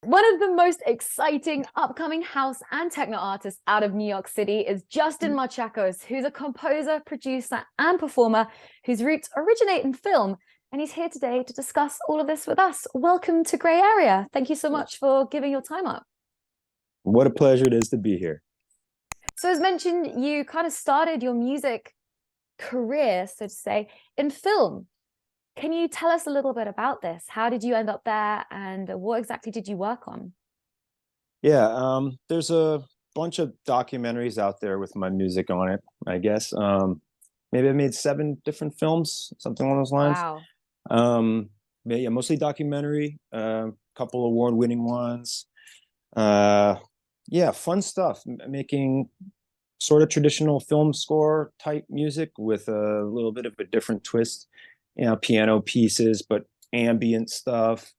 One of the most exciting upcoming house and techno artists out of New York City is Justin Marchacos, who's a composer, producer, and performer whose roots originate in film. And he's here today to discuss all of this with us. Welcome to Grey Area. Thank you so much for giving your time up. What a pleasure it is to be here. So as mentioned, you kind of started your music career, so to say, in film. Can you tell us a little bit about this? How did you end up there, and what exactly did you work on? Yeah, there's a bunch of documentaries out there with my music on it, I guess. Maybe I made 7 different films, something along those lines. Wow. Yeah, mostly documentary, couple award-winning ones. Yeah, fun stuff. Making sort of traditional film score type music with a little bit of a different twist. Piano pieces, but ambient stuff,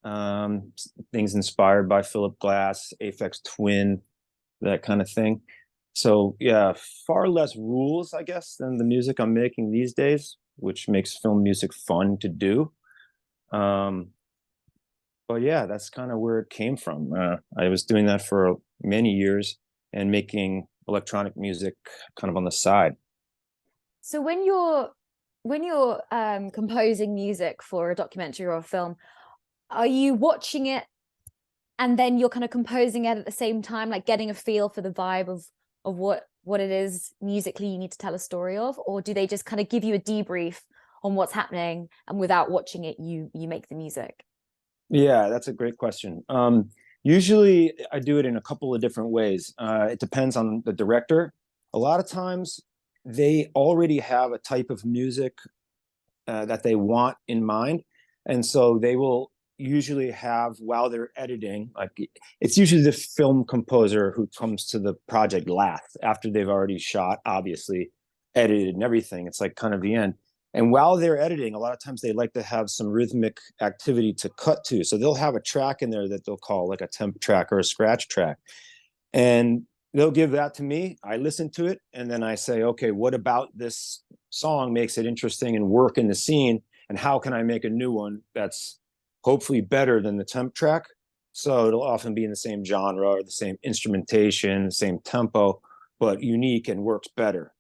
things inspired by Philip Glass, Aphex Twin, that kind of thing. So yeah, far less rules, I guess, than the music I'm making these days, which makes film music fun to do. But yeah, that's kind of where it came from. I was doing that for many years and making electronic music kind of on the side. So when you're composing music for a documentary or a film, are you watching it and then you're kind of composing it at the same time, like getting a feel for the vibe of what it is musically you need to tell a story of? Or do they just kind of give you a debrief on what's happening, and without watching it you make the music? Yeah, that's a great question. Usually I do it in a couple of different ways. It depends on the director. A lot of times they already have a type of music that they want in mind. And so they will usually have, while they're editing, like it's usually the film composer who comes to the project last after they've already shot, obviously, edited and everything. It's like kind of the end. And while they're editing, a lot of times they like to have some rhythmic activity to cut to. So they'll have a track in there that they'll call like a temp track or a scratch track. And they'll give that to me. I listen to it, and then I say, okay, what about this song makes it interesting and work in the scene? And how can I make a new one that's hopefully better than the temp track? So it'll often be in the same genre or the same instrumentation, the same tempo, but unique and works better.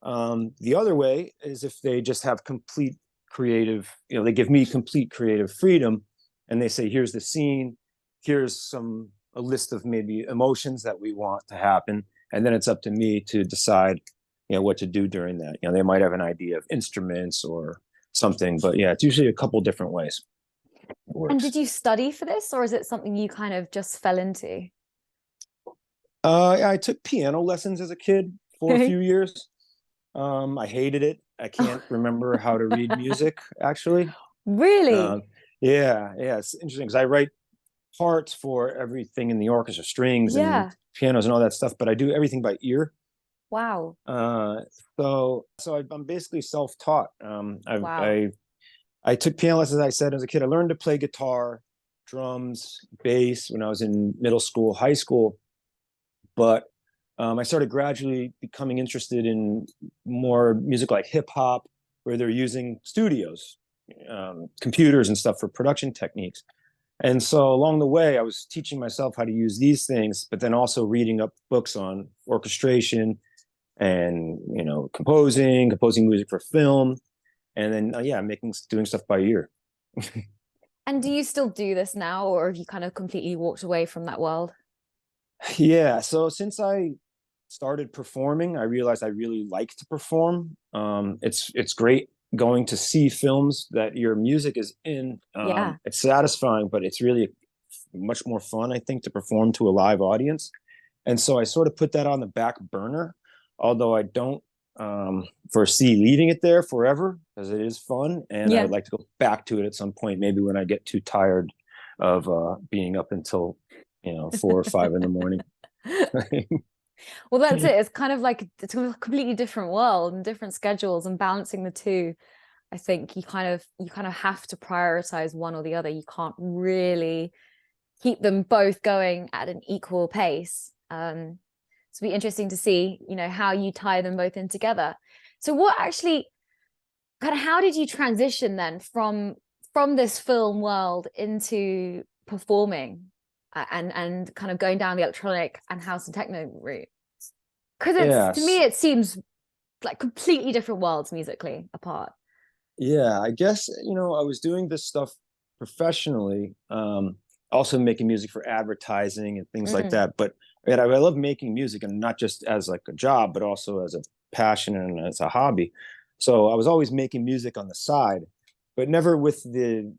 The other way is if they just have complete creative, they give me complete creative freedom, and they say, here's the scene, here's a list of maybe emotions that we want to happen, and then it's up to me to decide, what to do during that. They might have an idea of instruments or something, but yeah, it's usually a couple different ways it works. And did you study for this, or is it something you kind of just fell into? I took piano lessons as a kid for a few years. I hated it. I can't remember how to read music, actually. Really? Yeah, it's interesting because I write parts for everything in the orchestra, strings and pianos and all that stuff, but I do everything by ear. Wow. So I'm basically self-taught. Wow. I took piano lessons, as I said, as a kid. I learned to play guitar, drums, bass when I was in middle school, high school, but I started gradually becoming interested in more music like hip hop, where they're using studios, computers and stuff for production techniques. And so along the way, I was teaching myself how to use these things, but then also reading up books on orchestration and, composing music for film, and then, doing stuff by ear. And do you still do this now, or have you kind of completely walked away from that world? Yeah. So since I started performing, I realized I really like to perform. It's great going to see films that your music is in. It's satisfying, but it's really much more fun, I think, to perform to a live audience. And so I sort of put that on the back burner, although I don't foresee leaving it there forever, because it is fun. And I would like to go back to it at some point, maybe when I get too tired of being up until 4 or 5 in the morning. Well, that's it. It's kind of like it's a completely different world and different schedules, and balancing the two. I think you kind of have to prioritize one or the other. You can't really keep them both going at an equal pace. It'll be interesting to see, how you tie them both in together. So what actually kind of how did you transition then from this film world into performing and kind of going down the electronic and house and techno route? Because to me, Yes. it seems like completely different worlds musically apart. Yeah, I guess, I was doing this stuff professionally, also making music for advertising and things like Mm. that. But I love making music, and not just as like a job, but also as a passion and as a hobby. So I was always making music on the side, but never with the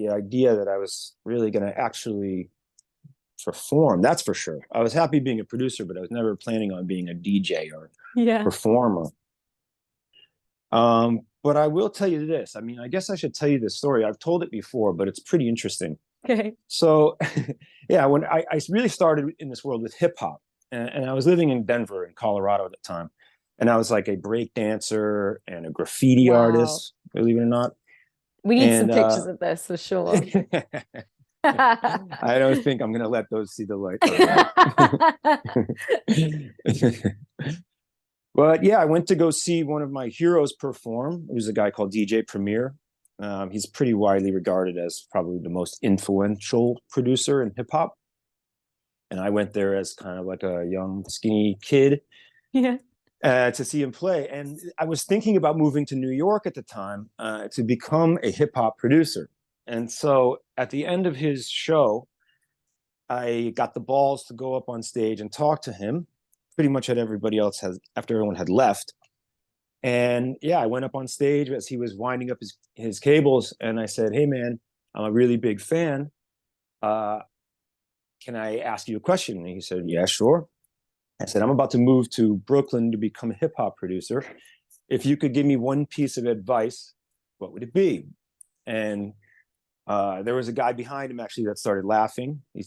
idea that I was really going to actually perform. That's for sure. I was happy being a producer, but I was never planning on being a DJ or Yeah. performer. But I will tell you this. I mean, I guess I should tell you this story. I've told it before, but it's pretty interesting. Okay. So, yeah, when I really started in this world with hip hop, and I was living in Denver, in Colorado at the time, and I was like a break dancer and a graffiti Wow. artist, believe it or not. We need some And pictures of this for sure. I don't think I'm gonna let those see the light. But yeah, I went to go see one of my heroes perform. It was a guy called DJ Premier. He's pretty widely regarded as probably the most influential producer in hip hop. And I went there as kind of like a young, skinny kid, Yeah. to see him play. And I was thinking about moving to New York at the time, to become a hip hop producer. And so at the end of his show, I got the balls to go up on stage and talk to him. Pretty much had everybody else has after everyone had left. And yeah, I went up on stage as he was winding up his cables, and I said, "Hey man, I'm a really big fan. Uh, can I ask you a question?" And he said, "Yeah, sure." I said, "I'm about to move to Brooklyn to become a hip hop producer. If you could give me one piece of advice, what would it be?" And there was a guy behind him actually that started laughing. He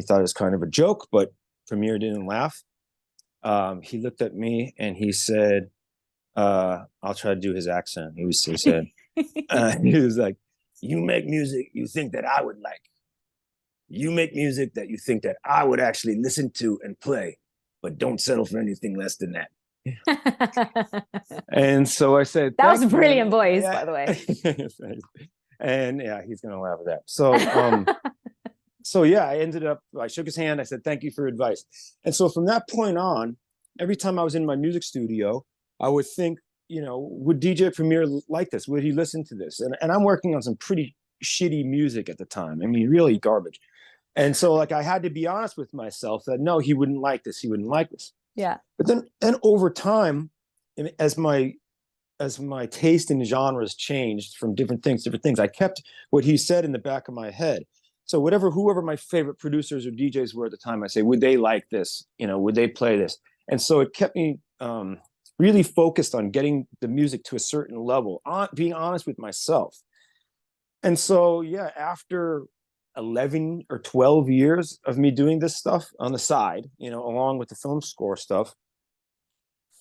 thought it was kind of a joke, but Premier didn't laugh. He looked at me and he said, I'll try to do his accent. He said, he was like, "You make music you think that I would like. You make music that you think that I would actually listen to and play, but don't settle for anything less than that." And so I said, That was "Thanks, a brilliant man." voice, Yeah. by the way. And yeah, he's gonna laugh at that. So yeah, I shook his hand. I said, "Thank you for your advice." And so from that point on, every time I was in my music studio, I would think, would DJ Premier like this? Would he listen to this? And I'm working on some pretty shitty music at the time. I mean, really garbage. And so like I had to be honest with myself that no, he wouldn't like this. He wouldn't like this. Yeah. But then over time, as my taste in genres changed from different things, I kept what he said in the back of my head. So whoever my favorite producers or DJs were at the time, I say, would they like this? Would they play this? And so it kept me really focused on getting the music to a certain level, being honest with myself. And so, yeah, after 11 or 12 years of me doing this stuff on the side, along with the film score stuff,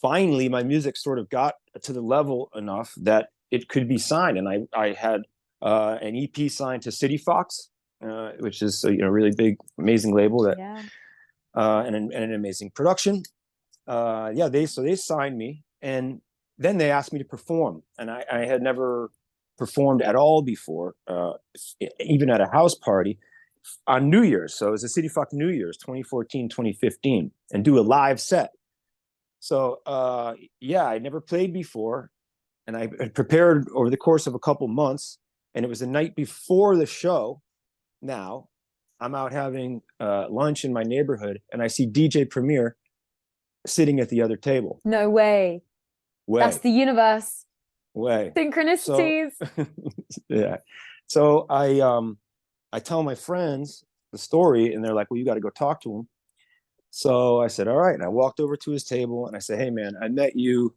finally my music sort of got to the level enough that it could be signed. And I had an EP signed to Cityfox, which is a really big, amazing label that, Yeah. and an amazing production. Yeah, they signed me, and then they asked me to perform, and I had never performed at all before, even at a house party on New Year's. So it was a Cityfox New Year's 2014, 2015, and do a live set. So yeah, I never played before, and I had prepared over the course of a couple months, and it was the night before the show. Now I'm out having lunch in my neighborhood, and I see DJ Premier sitting at the other table. No way. That's the universe. Way. Synchronicities. So, yeah. So I tell my friends the story, and they're like, "Well, you got to go talk to him." So I said, "All right." And I walked over to his table and I said, "Hey man, I met you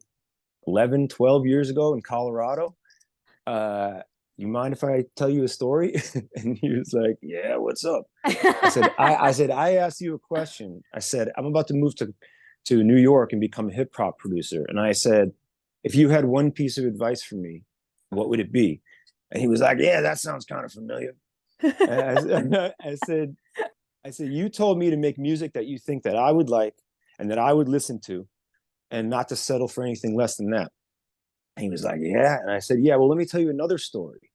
11, 12 years ago in Colorado. You mind if I tell you a story?" And he was like, "Yeah, what's up?" I said, "I asked you a question. I said, I'm about to move to New York and become a hip hop producer. And I said, if you had one piece of advice for me, what would it be?" And he was like, "Yeah, that sounds kind of familiar." And I said, "You told me to make music that you think that I would like and that I would listen to, and not to settle for anything less than that." And he was like, yeah. And I said, yeah, well, let me tell you another story.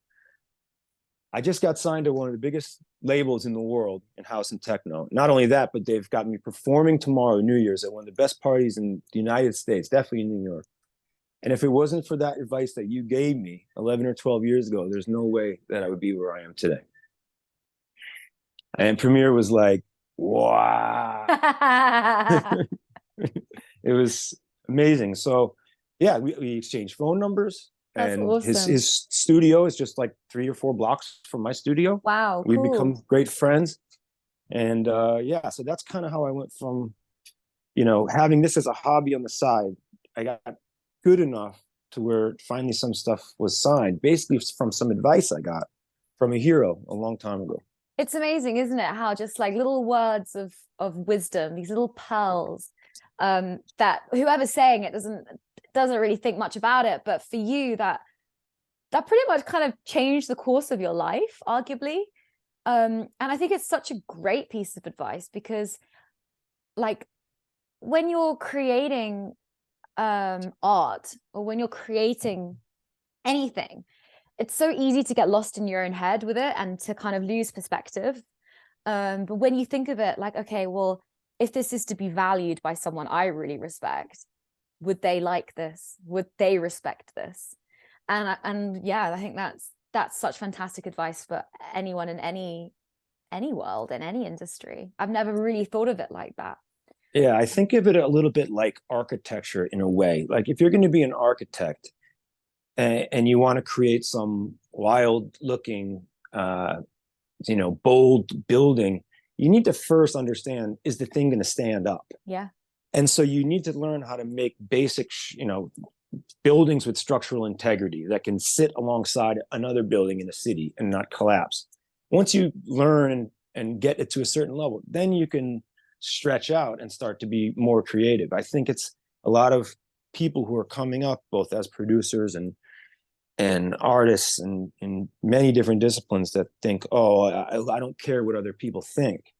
I just got signed to one of the biggest labels in the world in house and techno. Not only that, but they've got me performing tomorrow, New Year's, at one of the best parties in the United States, definitely in New York. And if it wasn't for that advice that you gave me 11 or 12 years ago, there's no way that I would be where I am today. And Premiere was like, wow. It was amazing. So yeah, we exchanged phone numbers, That's and awesome. his studio is just like 3 or 4 blocks from my studio. Wow, We've cool. become great friends. And yeah, so that's kind of how I went from, having this as a hobby on the side. I got good enough to where finally some stuff was signed, basically from some advice I got from a hero a long time ago. It's amazing, isn't it? How just like little words of wisdom, these little pearls, that whoever's saying it doesn't really think much about it, but for you, that pretty much kind of changed the course of your life, arguably. And I think it's such a great piece of advice because, like, when you're creating art, or when you're creating anything, it's so easy to get lost in your own head with it and to kind of lose perspective. But when you think of it like, okay, well, if this is to be valued by someone I really respect, would they like this? Would they respect this? And yeah, I think that's such fantastic advice for anyone in any world, in any industry. I've never really thought of it like that. Yeah, I think of it a little bit like architecture in a way. Like if you're going to be an architect, and you want to create some wild looking, bold building, you need to first understand, is the thing going to stand up? Yeah. And so you need to learn how to make basic, buildings with structural integrity that can sit alongside another building in a city and not collapse. Once you learn and get it to a certain level, then you can stretch out and start to be more creative. I think it's a lot of people who are coming up both as producers and artists and in many different disciplines that think, oh, I don't care what other people think.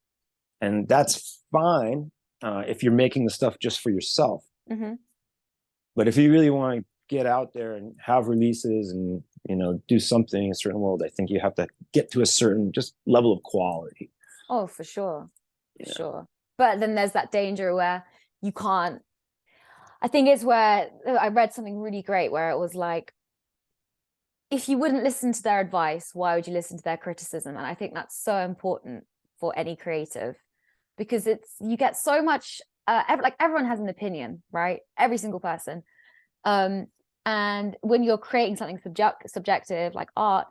And that's fine if you're making the stuff just for yourself. Mm-hmm. But if you really want to get out there and have releases and, do something in a certain world, I think you have to get to a certain just level of quality. Oh, for sure. For sure. But then there's that danger where you can't. I think it's where I read something really great where it was like, if you wouldn't listen to their advice, why would you listen to their criticism? And I think that's so important for any creative, because you get so much, like everyone has an opinion, right? Every single person. And when you're creating something subjective, like art,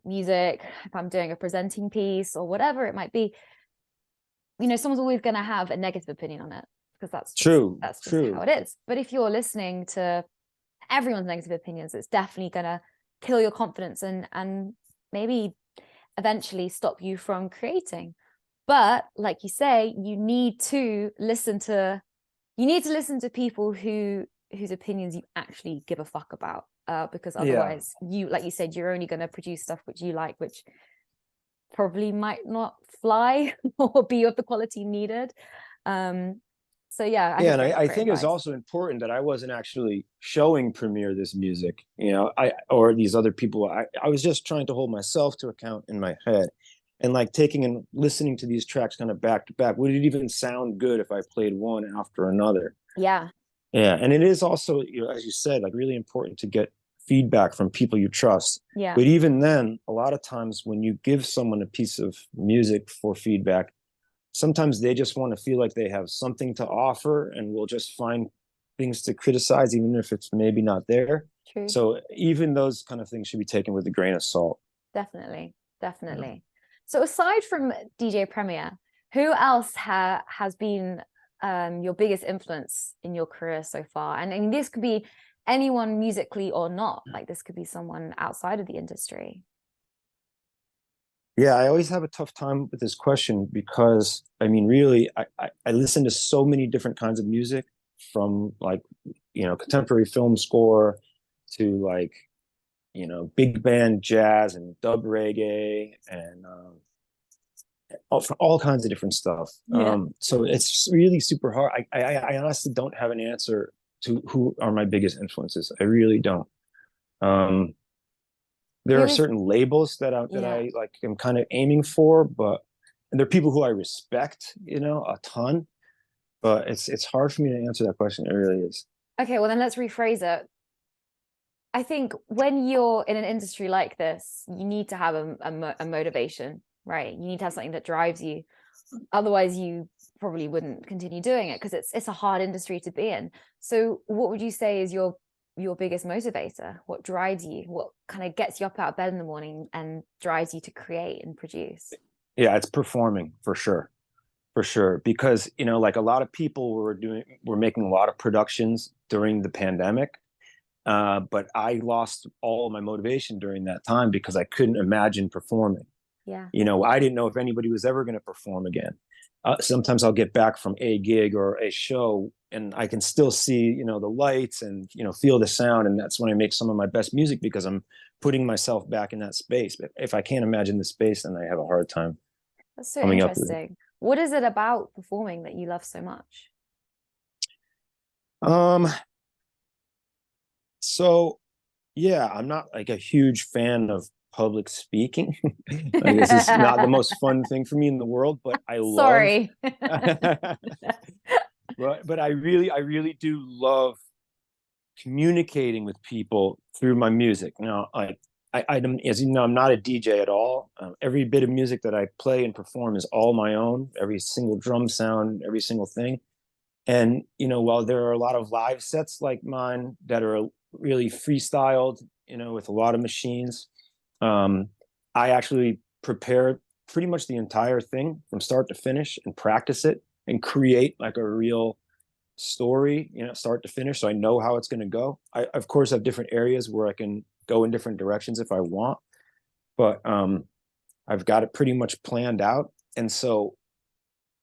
music, if I'm doing a presenting piece or whatever it might be, someone's always going to have a negative opinion on it, because that's just how it is. But if you're listening to everyone's negative opinions, it's definitely going to kill your confidence and maybe eventually stop you from creating. But like you say, you need to listen to people whose opinions you actually give a fuck about, because otherwise you, like you said, you're only going to produce stuff which you like, which probably might not fly or be of the quality needed. So yeah, I think it's also important that I wasn't actually showing Premiere this music, or these other people. I was just trying to hold myself to account in my head, and like taking and listening to these tracks kind of back to back. Would it even sound good if I played one after another? Yeah. Yeah, and it is also, as you said, like really important to get feedback from people you trust. Yeah. But even then, a lot of times when you give someone a piece of music for feedback, sometimes they just want to feel like they have something to offer and will just find things to criticize, even if it's maybe not there. True. So even those kind of things should be taken with a grain of salt. Definitely. So aside from DJ Premier, who else has been your biggest influence in your career so far? And I mean, this could be anyone musically or not. Like this could be someone outside of the industry. Yeah, I always have a tough time with this question because, I mean, really, I listen to so many different kinds of music, from like, contemporary film score to like, big band jazz and dub reggae and all kinds of different stuff. Yeah. So it's really super hard. I honestly don't have an answer to who are my biggest influences. I really don't. Um, there are Who is, certain labels that yeah. I like am kind of aiming for, but and there are people who I respect, a ton. But it's hard for me to answer that question. It really is. Okay, well then let's rephrase it. I think when you're in an industry like this, you need to have a motivation, right? You need to have something that drives you. Otherwise, you probably wouldn't continue doing it because it's a hard industry to be in. So, what would you say is your biggest motivator? What drives you? What kind of gets you up out of bed in the morning and drives you to create and produce? Yeah, it's performing for sure. For sure. Because, like a lot of people were making a lot of productions during the pandemic. But I lost all my motivation during that time because I couldn't imagine performing. Yeah. I didn't know if anybody was ever going to perform again. Sometimes I'll get back from a gig or a show and I can still see, the lights and, feel the sound. And that's when I make some of my best music because I'm putting myself back in that space. But if I can't imagine the space, then I have a hard time That's so coming up with it. interesting. What is it about performing that you love so much? Um, so yeah, I'm not like a huge fan of public speaking. Like this is not the most fun thing for me in the world, but I love Sorry. but I really do love communicating with people through my music. Now, as you know, I'm not a DJ at all. Every bit of music that I play and perform is all my own. Every single drum sound, every single thing. And while there are a lot of live sets like mine that are really freestyled, with a lot of machines, um, I actually prepare pretty much the entire thing from start to finish and practice it and create like a real story, start to finish. So I know how it's going to go. I, of course, have different areas where I can go in different directions if I want, but I've got it pretty much planned out. And so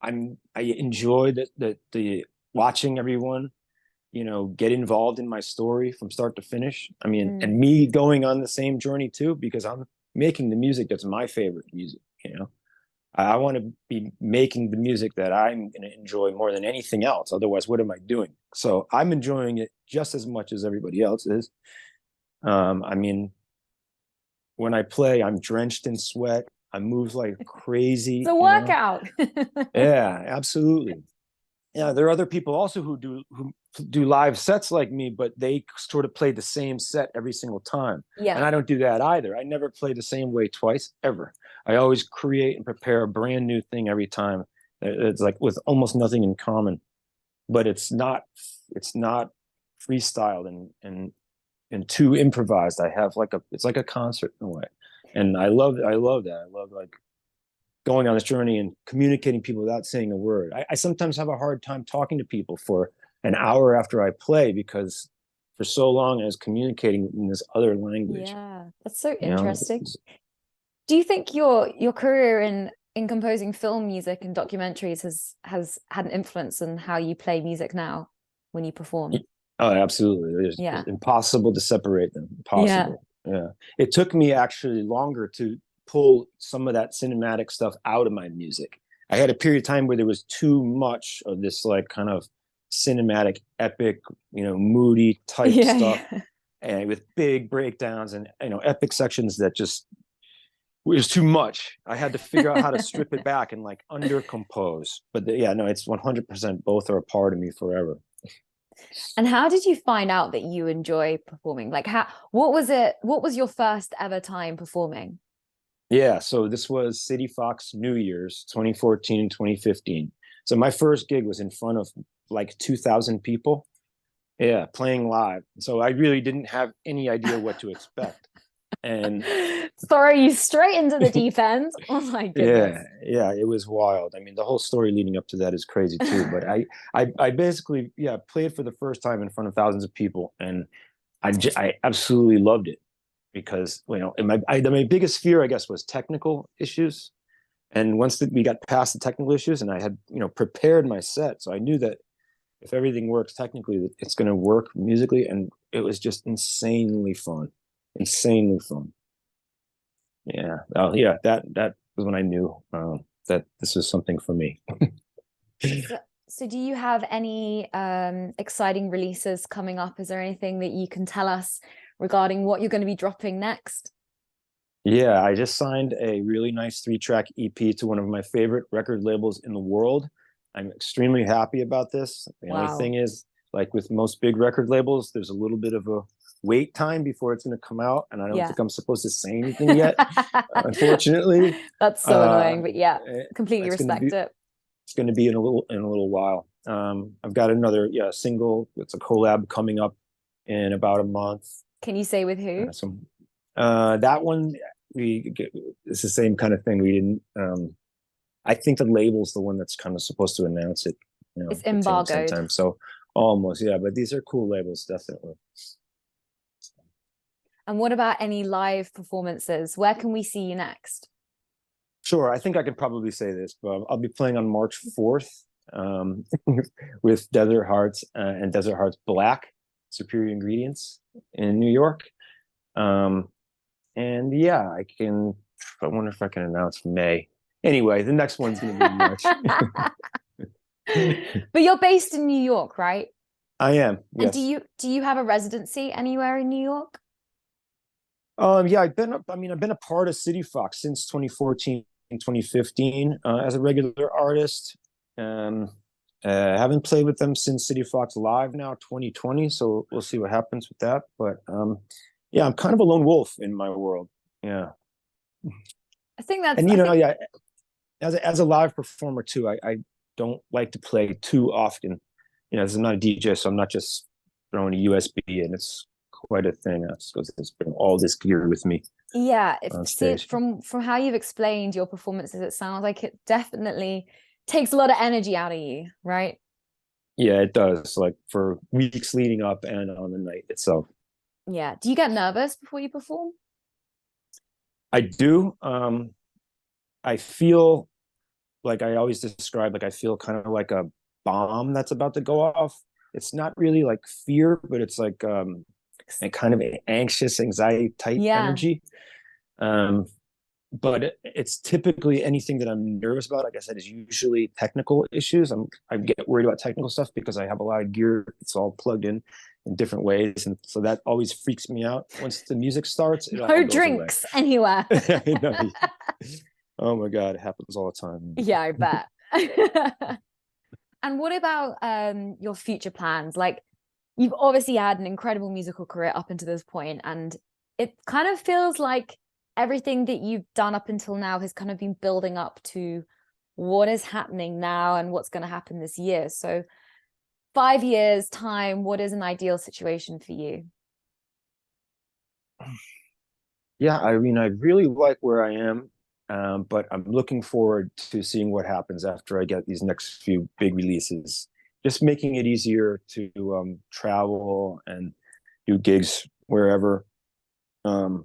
I enjoy the watching everyone, get involved in my story from start to finish. I mean, Mm. and me going on the same journey too, because I'm making the music that's my favorite music. I want to be making the music that I'm going to enjoy more than anything else. Otherwise, what am I doing? So I'm enjoying it just as much as everybody else is. I mean, when I play, I'm drenched in sweat. I move like It's crazy, a workout. Yeah, absolutely. Yeah, there are other people also who do live sets like me, but they sort of play the same set every single time. And Yeah. I don't do that either. I never play the same way twice ever. I always create and prepare a brand new thing every time. It's like with almost nothing in common, but it's not freestyled and too improvised. I have it's like a concert in a way. And I love that. I love like going on this journey and communicating people without saying a word. I sometimes have a hard time talking to people for an hour after I play because for so long I was communicating in this other language. Yeah. That's so You know, interesting. Do you think your career in composing film music and documentaries has had an influence on how you play music now when you perform? oh, absolutely. Yeah. It's impossible to separate them. Yeah. Impossible. Yeah. It took me actually longer to pull some of that cinematic stuff out of my music. I had a period of time where there was too much of this like kind of cinematic, epic, moody type Yeah. stuff, Yeah. and with big breakdowns and epic sections that just was too much. I had to figure out how to strip it back and like undercompose. But yeah, no, it's 100%. Both are a part of me forever. And how did you find out that you enjoy performing? Like what was it? What was your first ever time performing? Yeah, so this was Cityfox New Year's 2014 and 2015. So my first gig was in front of like 2,000 people. Yeah, playing live. So I really didn't have any idea what to expect. And Throw you straight into the deep end. Oh my goodness. yeah, it was wild. I mean, the whole story leading up to that is crazy too. But I basically, played for the first time in front of thousands of people, and I absolutely loved it because my biggest fear, I guess, was technical issues. And once we got past the technical issues, and I had prepared my set, so I knew that if everything works technically, it's going to work musically, and it was just insanely fun. Yeah. Oh, yeah. That was when I knew that this was something for me. So do you have any exciting releases coming up? Is there anything that you can tell us regarding what you're going to be dropping next? Yeah, I just signed a really nice 3-track EP to one of my favorite record labels in the world. I'm extremely happy about this. The only Wow. thing is, like with most big record labels, there's a little bit of a wait time before it's going to come out, and I don't Yeah. think I'm supposed to say anything yet, unfortunately. That's so annoying, but yeah, Eh, completely it's going to respect be it. it's going to be in a little while. I've got another single. It's a collab coming up in about a month. Can you say with who? That one it's the same kind of thing. We didn't. I think the label's the one that's kind of supposed to announce it. It's at the same embargoed. time. So almost, yeah. But these are cool labels, definitely. And what about any live performances? Where can we see you next? Sure, I think I could probably say this, but I'll be playing on March 4th with Desert Hearts and Desert Hearts Black, Superior Ingredients in New York. And yeah, I wonder if I can announce May. Anyway, the next one's going to be March. But you're based in New York, right? I am, yes. And do you have a residency anywhere in New York? Yeah, I've been a part of Cityfox since 2014 and 2015 as a regular artist. Haven't played with them since Cityfox Live now 2020, so we'll see what happens with that. But yeah, I'm kind of a lone wolf in my world. Yeah. I think that's And yeah, as a live performer too, I don't like to play too often. I'm not a DJ, so I'm not just throwing a USB in. It's quite a thing. It's been all this gear with me. Yeah, stage. From how you've explained your performances, it sounds like it definitely takes a lot of energy out of you, right? Yeah, it does. Like for weeks leading up and on the night itself. Yeah. Do you get nervous before you perform? I do. I feel like I always describe, like I feel kind of like a bomb that's about to go off. It's not really like fear, but it's like a kind of anxious anxiety type energy. But it's typically anything that I'm nervous about. Like I said, is usually technical issues. I get worried about technical stuff because I have a lot of gear. It's all plugged in different ways, and so that always freaks me out. Once the music starts, it all No goes drinks away. anywhere. I know. Oh my God, it happens all the time. Yeah, I bet. And what about your future plans? Like, you've obviously had an incredible musical career up until this point, and it kind of feels like everything that you've done up until now has kind of been building up to what is happening now and what's going to happen this year. So 5 years time, what is an ideal situation for you? Yeah, I mean, I really like where I am, but I'm looking forward to seeing what happens after I get these next few big releases. Just making it easier to travel and do gigs wherever. Um,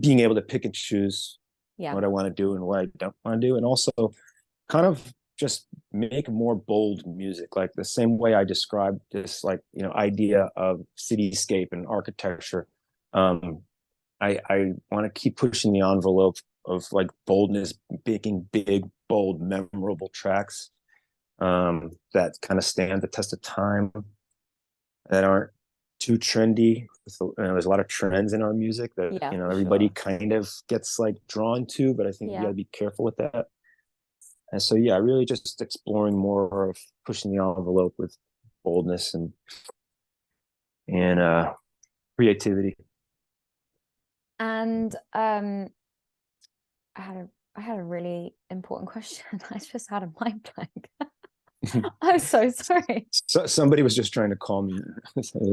Being able to pick and choose what I want to do and what I don't want to do, and also kind of just make more bold music, like the same way I described this, like idea of cityscape and architecture. I want to keep pushing the envelope of like boldness, making big, bold, memorable tracks that kind of stand the test of time, that aren't too trendy. There's a lot of trends in our music that everybody kind of gets like drawn to, but I think you got to be careful with that. And so yeah, really just exploring more of pushing the envelope with boldness and creativity. And I had a really important question. I just had a mind blank. I'm so sorry. So somebody was just trying to call me.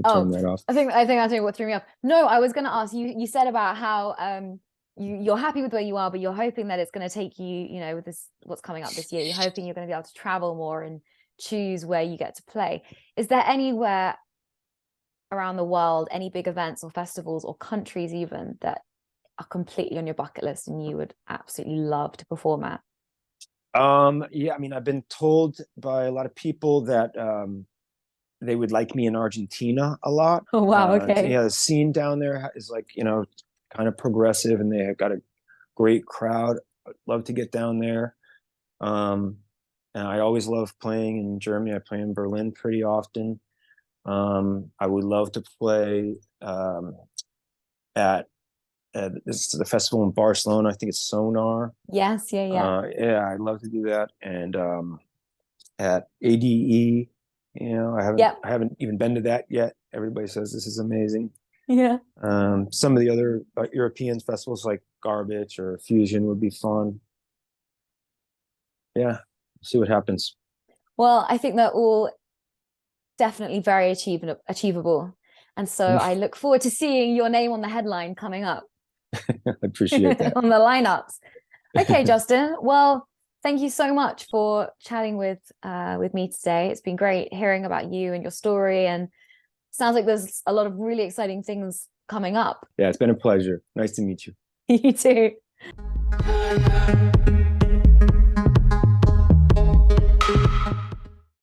Oh, turn that off. I think that's what threw me off. No, I was going to ask you. You said about how you're happy with where you are, but you're hoping that it's going to take you, with this what's coming up this year. You're hoping you're going to be able to travel more and choose where you get to play. Is there anywhere around the world, any big events or festivals or countries even that are completely on your bucket list and you would absolutely love to perform at? Yeah, I mean, I've been told by a lot of people that they would like me in Argentina a lot. Oh wow, okay. Yeah, the scene down there is like, kind of progressive, and they have got a great crowd. I'd love to get down there. And I always love playing in Germany. I play in Berlin pretty often. I would love to play at this is the festival in Barcelona. I think it's Sonar. Yes, yeah. Yeah, I'd love to do that. And at ADE, Yep. I haven't even been to that yet. Everybody says this is amazing. Yeah. Some of the other European festivals like Garbage or Fusion would be fun. Yeah, see what happens. Well, I think they're all definitely very achievable. And so I look forward to seeing your name on the headline coming up. I appreciate that. On the lineups. Okay, Justin. Well, thank you so much for chatting with me today. It's been great hearing about you and your story, and sounds like there's a lot of really exciting things coming up. Yeah, it's been a pleasure. Nice to meet you. You too.